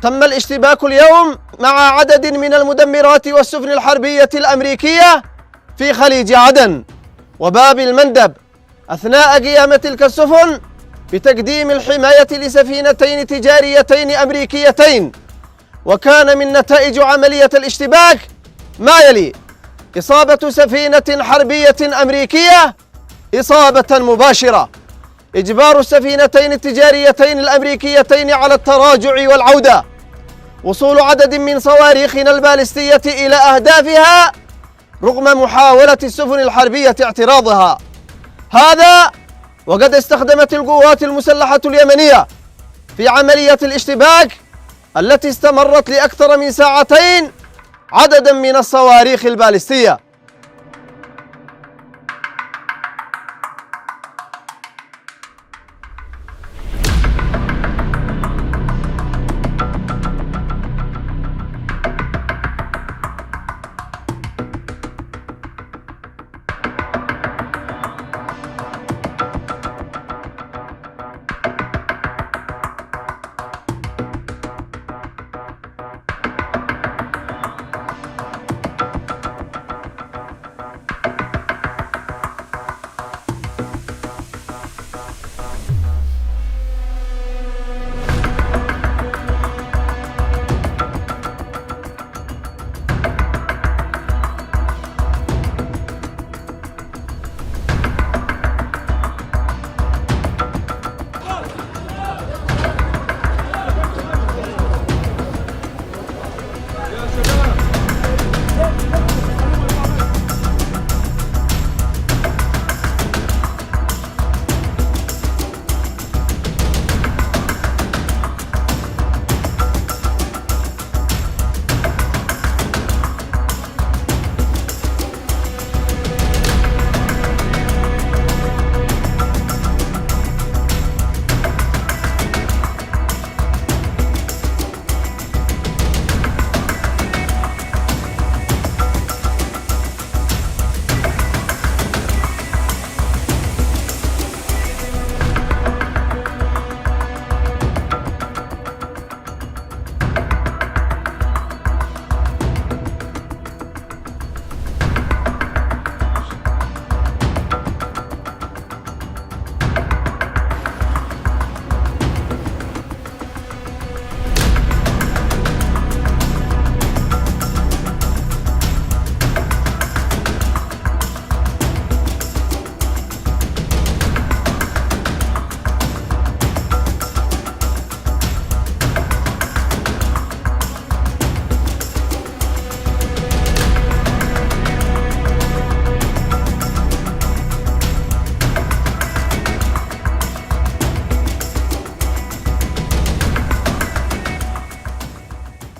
تم الاشتباك اليوم مع عدد من المدمرات والسفن الحربية الأمريكية في خليج عدن وباب المندب أثناء قيام تلك السفن بتقديم الحماية لسفينتين تجاريتين أمريكيتين. وكان من نتائج عملية الاشتباك ما يلي: إصابة سفينة حربية أمريكية إصابة مباشرة، إجبار السفينتين التجاريتين الأمريكيتين على التراجع والعودة، وصول عدد من صواريخنا البالستية إلى أهدافها رغم محاولة السفن الحربية اعتراضها. هذا وقد استخدمت القوات المسلحة اليمنية في عملية الاشتباك التي استمرت لأكثر من ساعتين عددا من الصواريخ البالستية.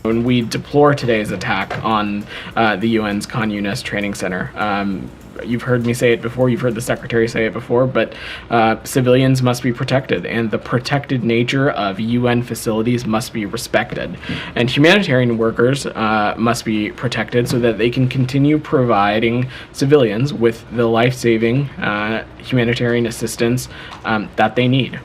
And we deplore today's attack on the UN's Khan Yunis Training Center. You've heard me say it before, you've heard the Secretary say it before, but civilians must be protected, and the protected nature of UN facilities must be respected. And humanitarian workers must be protected so that they can continue providing civilians with the life-saving humanitarian assistance that they need.